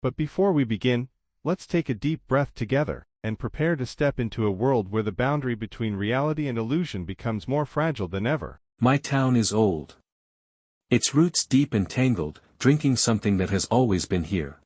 But before we begin, let's take a deep breath together, and prepare to step into a world where the boundary between reality and illusion becomes more fragile than ever. My town is old. Its roots deep and tangled, drinking something that has always been here.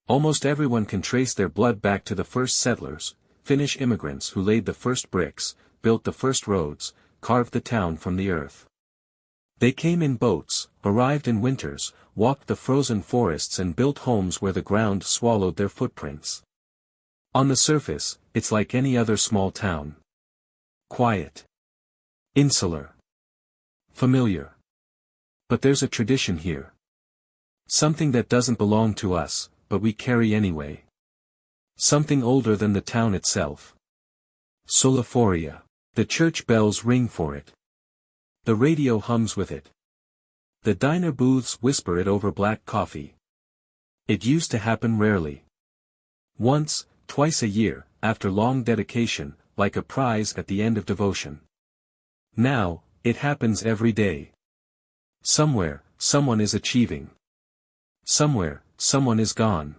Almost everyone can trace their blood back to the first settlers, Finnish immigrants who laid the first bricks, built the first roads, carved the town from the earth. They came in boats, arrived in winters, walked the frozen forests and built homes where the ground swallowed their footprints. On the surface, it's like any other small town. Quiet. Insular. Familiar. But there's a tradition here. Something that doesn't belong to us, but we carry anyway. Something older than the town itself. Sulaaphoria. The church bells ring for it. The radio hums with it. The diner booths whisper it over black coffee. It used to happen rarely. Once, twice a year, after long dedication, like a prize at the end of devotion. Now, it happens every day. Somewhere, someone is achieving. Somewhere, someone is gone.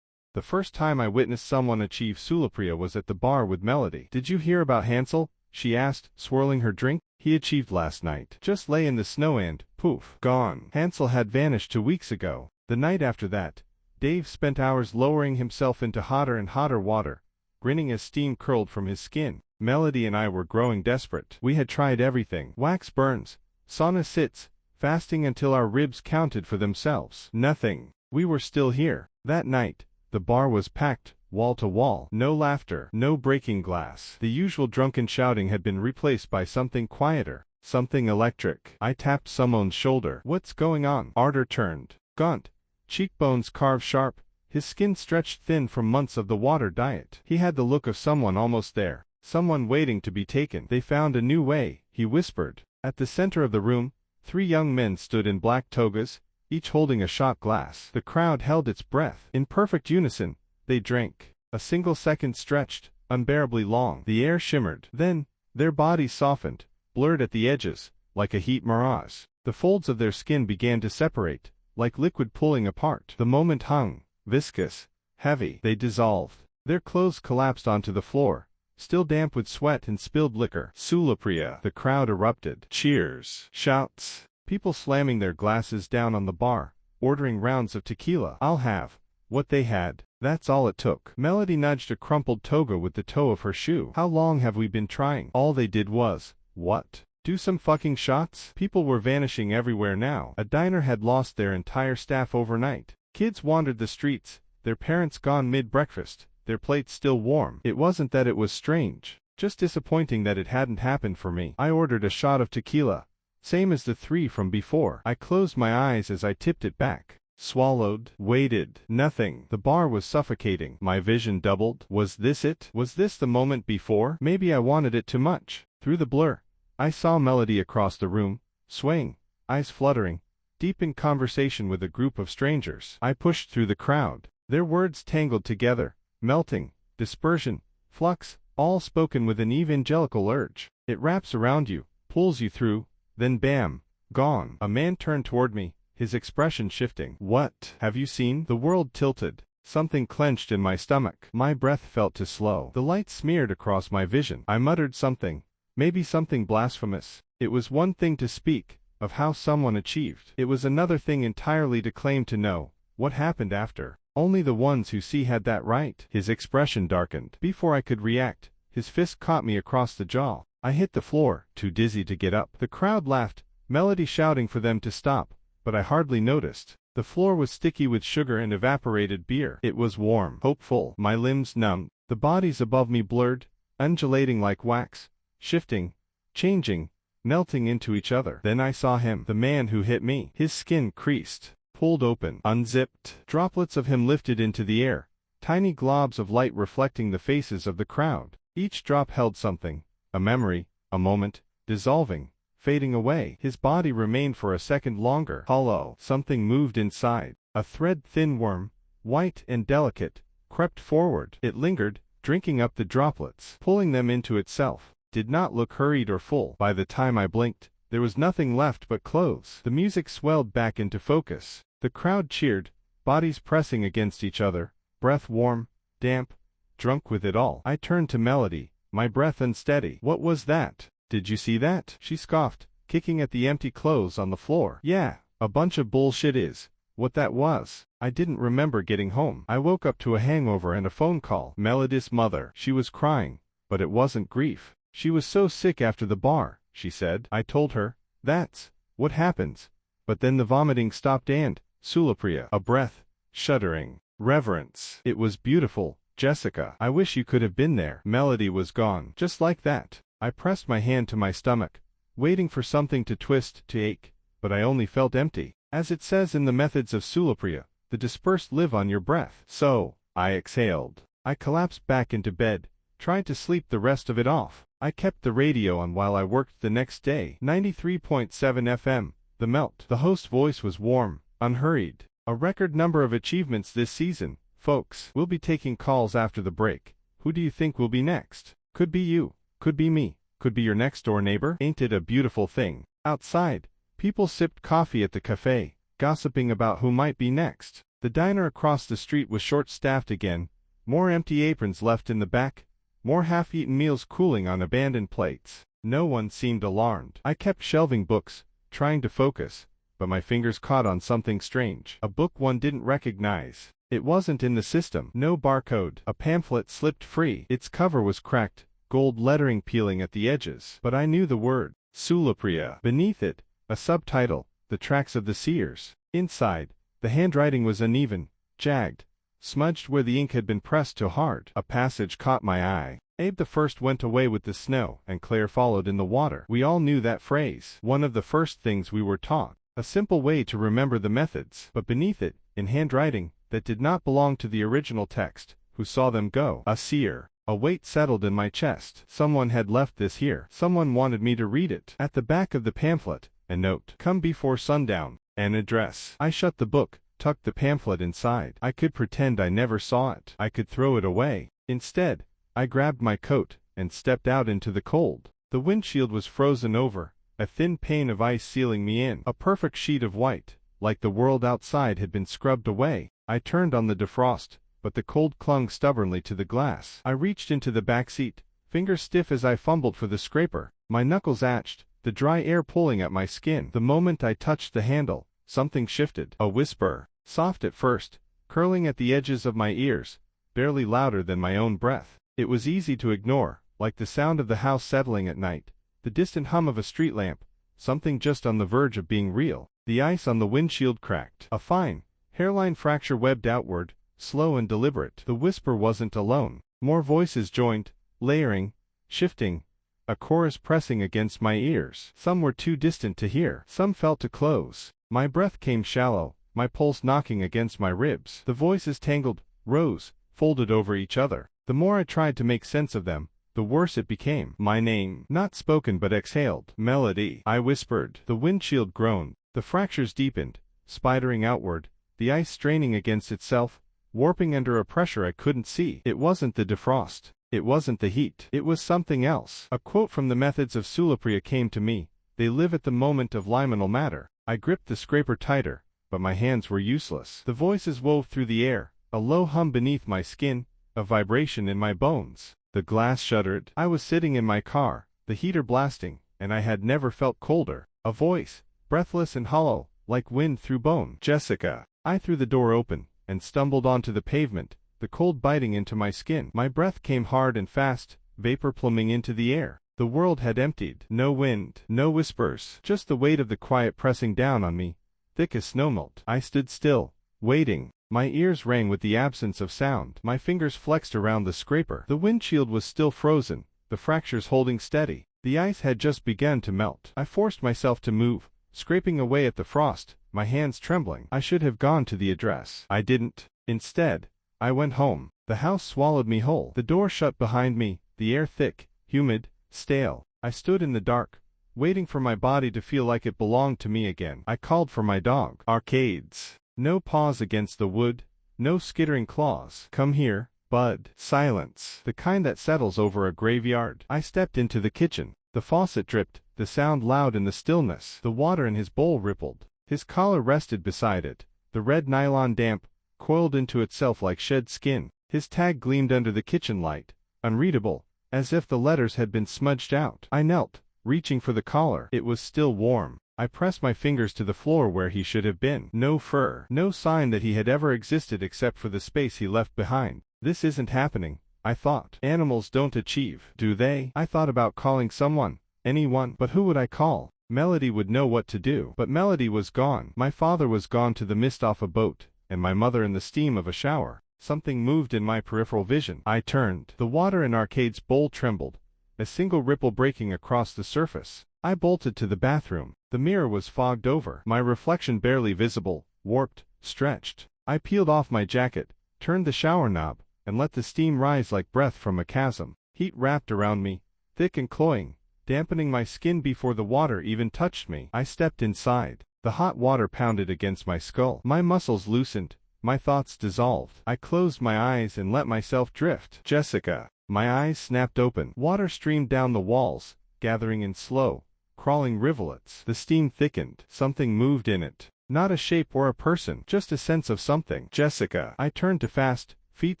The first time I witnessed someone achieve Sulaaphoria was at the bar with Melody. "Did you hear about Hansel?" she asked, swirling her drink. "He achieved last night. Just lay in the snow and, poof, gone." Hansel had vanished 2 weeks ago. The night after that, Dave spent hours lowering himself into hotter and hotter water, grinning as steam curled from his skin. Melody and I were growing desperate. We had tried everything: wax burns, sauna sits, fasting until our ribs counted for themselves. Nothing. We were still here. That night, the bar was packed, wall to wall. No laughter, no breaking glass. The usual drunken shouting had been replaced by something quieter, something electric. I tapped someone's shoulder. "What's going on?" Arter turned. Gaunt, cheekbones carved sharp, his skin stretched thin from months of the water diet. He had the look of someone almost there, someone waiting to be taken. "They found a new way," he whispered. At the center of the room, 3 young men stood in black togas, each holding a shot glass. The crowd held its breath. In perfect unison, they drank. A single second stretched, unbearably long. The air shimmered. Then, their bodies softened, blurred at the edges, like a heat mirage. The folds of their skin began to separate, like liquid pulling apart. The moment hung, viscous, heavy. They dissolved. Their clothes collapsed onto the floor, still damp with sweat and spilled liquor. "Sulaaphoria." The crowd erupted. Cheers. Shouts. People slamming their glasses down on the bar, ordering rounds of tequila. I'll have what they had. That's all it took. Melody nudged a crumpled toga with the toe of her shoe. "How long have we been trying?" All they did was, what? Do some fucking shots? People were vanishing everywhere now. A diner had lost their entire staff overnight. Kids wandered the streets, their parents gone mid-breakfast, their plates still warm. It wasn't that it was strange, just disappointing that it hadn't happened for me. I ordered a shot of tequila, same as the 3 from before. I closed my eyes as I tipped it back. Swallowed, waited, nothing. The bar was suffocating. My vision doubled. Was this it? Was this the moment before? Maybe I wanted it too much. Through the blur, I saw Melody across the room, swaying, eyes fluttering, deep in conversation with a group of strangers. I pushed through the crowd. Their words tangled together, melting, dispersion, flux, all spoken with an evangelical urge. It wraps around you, pulls you through, then bam, gone. A man turned toward me, his expression shifting. "What have you seen?" The world tilted. Something clenched in my stomach. My breath felt too slow. The light smeared across my vision. I muttered something, maybe something blasphemous. It was one thing to speak of how someone achieved. It was another thing entirely to claim to know what happened after. Only the ones who see had that right. His expression darkened. Before I could react, his fist caught me across the jaw. I hit the floor, too dizzy to get up. The crowd laughed, Melody shouting for them to stop, but I hardly noticed. The floor was sticky with sugar and evaporated beer. It was warm, hopeful. My limbs numbed. The bodies above me blurred, undulating like wax, shifting, changing, melting into each other. Then I saw him, the man who hit me. His skin creased, pulled open, unzipped. Droplets of him lifted into the air, tiny globs of light reflecting the faces of the crowd. Each drop held something, a memory, a moment, dissolving, fading away. His body remained for a second longer. Hollow. Something moved inside. A thread-thin worm, white and delicate, crept forward. It lingered, drinking up the droplets, pulling them into itself. Did not look hurried or full. By the time I blinked, there was nothing left but clothes. The music swelled back into focus. The crowd cheered, bodies pressing against each other, breath warm, damp, drunk with it all. I turned to Melody, my breath unsteady. What was that? Did you see that? She scoffed, kicking at the empty clothes on the floor. Yeah, a bunch of bullshit is what that was. I didn't remember getting home. I woke up to a hangover and a phone call. Melody's mother. She was crying, but it wasn't grief. She was so sick after the bar, she said. I told her, that's what happens. But then the vomiting stopped and, Sulaaphoria, a breath, shuddering, reverence. It was beautiful, Jessica. I wish you could have been there. Melody was gone. Just like that. I pressed my hand to my stomach, waiting for something to twist, to ache, but I only felt empty. As it says in the methods of Sulaaphoria, the dispersed live on your breath. So, I exhaled. I collapsed back into bed, trying to sleep the rest of it off. I kept the radio on while I worked the next day. 93.7 FM, The Melt. The host's voice was warm, unhurried. A record number of achievements this season, folks. We'll be taking calls after the break. Who do you think will be next? Could be you, could be me, could be your next door neighbor. Ain't it a beautiful thing? Outside, people sipped coffee at the cafe, gossiping about who might be next. The diner across the street was short-staffed again, more empty aprons left in the back, more half-eaten meals cooling on abandoned plates. No one seemed alarmed. I kept shelving books, trying to focus, but my fingers caught on something strange. A book one didn't recognize. It wasn't in the system. No barcode. A pamphlet slipped free. Its cover was cracked, gold lettering peeling at the edges. But I knew the word, Sulaaphoria. Beneath it, a subtitle, The Tracks of the Seers. Inside, the handwriting was uneven, jagged, smudged where the ink had been pressed too hard. A passage caught my eye. Abe the first went away with the snow, and Claire followed in the water. We all knew that phrase. One of the first things we were taught. A simple way to remember the methods. But beneath it, in handwriting that did not belong to the original text, who saw them go? A seer. A weight settled in my chest. Someone had left this here. Someone wanted me to read it. At the back of the pamphlet, a note. Come before sundown. An address. I shut the book, tucked the pamphlet inside. I could pretend I never saw it. I could throw it away. Instead, I grabbed my coat and stepped out into the cold. The windshield was frozen over, a thin pane of ice sealing me in. A perfect sheet of white, like the world outside had been scrubbed away. I turned on the defrost, but the cold clung stubbornly to the glass. I reached into the back seat, fingers stiff as I fumbled for the scraper. My knuckles atched, the dry air pulling at my skin. The moment I touched the handle, something shifted. A whisper, soft at first, curling at the edges of my ears, barely louder than my own breath. It was easy to ignore, like the sound of the house settling at night, the distant hum of a street lamp, something just on the verge of being real. The ice on the windshield cracked. A fine, hairline fracture webbed outward, slow and deliberate. The whisper wasn't alone. More voices joined, layering, shifting, a chorus pressing against my ears. Some were too distant to hear. Some felt too close. My breath came shallow, my pulse knocking against my ribs. The voices tangled, rose, folded over each other. The more I tried to make sense of them, the worse it became. My name, not spoken but exhaled. Melody, I whispered. The windshield groaned. The fractures deepened, spidering outward, the ice straining against itself, warping under a pressure I couldn't see. It wasn't the defrost. It wasn't the heat. It was something else. A quote from the methods of Sulaaphoria came to me. They live at the moment of liminal matter. I gripped the scraper tighter, but my hands were useless. The voices wove through the air, a low hum beneath my skin, a vibration in my bones. The glass shuddered. I was sitting in my car, the heater blasting, and I had never felt colder. A voice, breathless and hollow, like wind through bone. Jessica. I threw the door open, and stumbled onto the pavement, the cold biting into my skin. My breath came hard and fast, vapor pluming into the air. The world had emptied. No wind, no whispers, just the weight of the quiet pressing down on me, thick as snowmelt. I stood still, waiting. My ears rang with the absence of sound. My fingers flexed around the scraper. The windshield was still frozen, the fractures holding steady. The ice had just begun to melt. I forced myself to move, scraping away at the frost, my hands trembling. I should have gone to the address. I didn't. Instead, I went home. The house swallowed me whole. The door shut behind me, the air thick, humid, stale. I stood in the dark, waiting for my body to feel like it belonged to me again. I called for my dog. Arcades. No paws against the wood, no skittering claws. Come here, bud. Silence. The kind that settles over a graveyard. I stepped into the kitchen. The faucet dripped, the sound loud in the stillness. The water in his bowl rippled. His collar rested beside it, the red nylon damp, coiled into itself like shed skin. His tag gleamed under the kitchen light, unreadable, as if the letters had been smudged out. I knelt, reaching for the collar. It was still warm. I pressed my fingers to the floor where he should have been. No fur. No sign that he had ever existed except for the space he left behind. This isn't happening, I thought. Animals don't achieve, do they? I thought about calling someone, anyone, but who would I call? Melody would know what to do. But Melody was gone. My father was gone to the mist off a boat, and my mother in the steam of a shower. Something moved in my peripheral vision. I turned. The water in Arcade's bowl trembled, a single ripple breaking across the surface. I bolted to the bathroom. The mirror was fogged over, my reflection barely visible, warped, stretched. I peeled off my jacket, turned the shower knob, and let the steam rise like breath from a chasm. Heat wrapped around me, thick and cloying, dampening my skin before the water even touched me. I stepped inside. The hot water pounded against my skull. My muscles loosened, my thoughts dissolved. I closed my eyes and let myself drift. Jessica. My eyes snapped open. Water streamed down the walls, gathering in slow, crawling rivulets. The steam thickened. Something moved in it. Not a shape or a person, just a sense of something. Jessica. I turned to fast, feet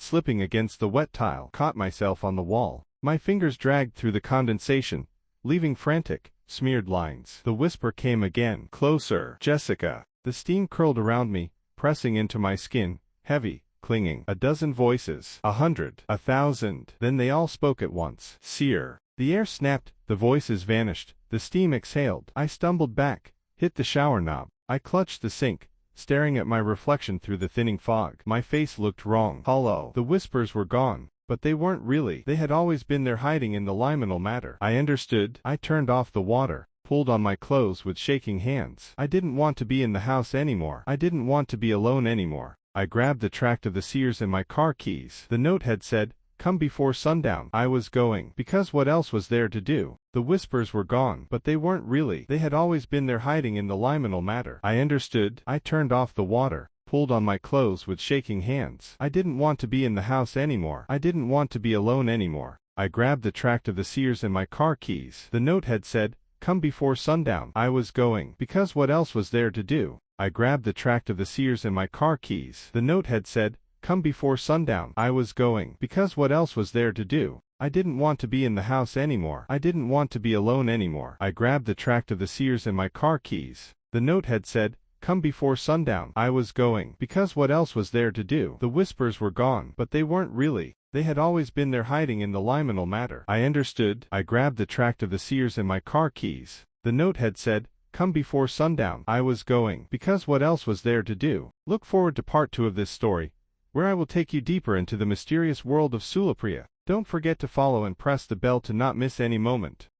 slipping against the wet tile. Caught myself on the wall. My fingers dragged through the condensation, leaving frantic, smeared lines. The whisper came again. Closer. Jessica. The steam curled around me, pressing into my skin, heavy, clinging. A dozen voices. 100. 1,000. Then they all spoke at once. Seer. The air snapped, the voices vanished, the steam exhaled. I stumbled back, hit the shower knob. I clutched the sink, staring at my reflection through the thinning fog. My face looked wrong. Hollow. The whispers were gone, but they weren't really. They had always been there, hiding in the liminal matter. I understood. I turned off the water, pulled on my clothes with shaking hands. I didn't want to be in the house anymore. I didn't want to be alone anymore. I grabbed the tract of the Seers and my car keys. The note had said, "Come before sundown." I was going, because what else was there to do? The whispers were gone, but they weren't really. They had always been there, hiding in the liminal matter. I understood. I turned off the water, pulled on my clothes with shaking hands. I didn't want to be in the house anymore. I didn't want to be alone anymore. I grabbed the tract of the Seers and my car keys. The note had said, "Come before sundown." I was going, because what else was there to do? I grabbed the tract of the Seers and my car keys. The note had said, "Come before sundown." I was going, because what else was there to do? I didn't want to be in the house anymore. I didn't want to be alone anymore. I grabbed the tract of the Seers and my car keys. The note had said, "Come before sundown." I was going, because what else was there to do? The whispers were gone, but they weren't really. They had always been there, hiding in the liminal matter. I understood. I grabbed the tract of the Seers and my car keys. The note had said, "Come before sundown." I was going, because what else was there to do? Look forward to part 2 of this story, where I will take you deeper into the mysterious world of Sulaaphoria. Don't forget to follow and press the bell to not miss any moment.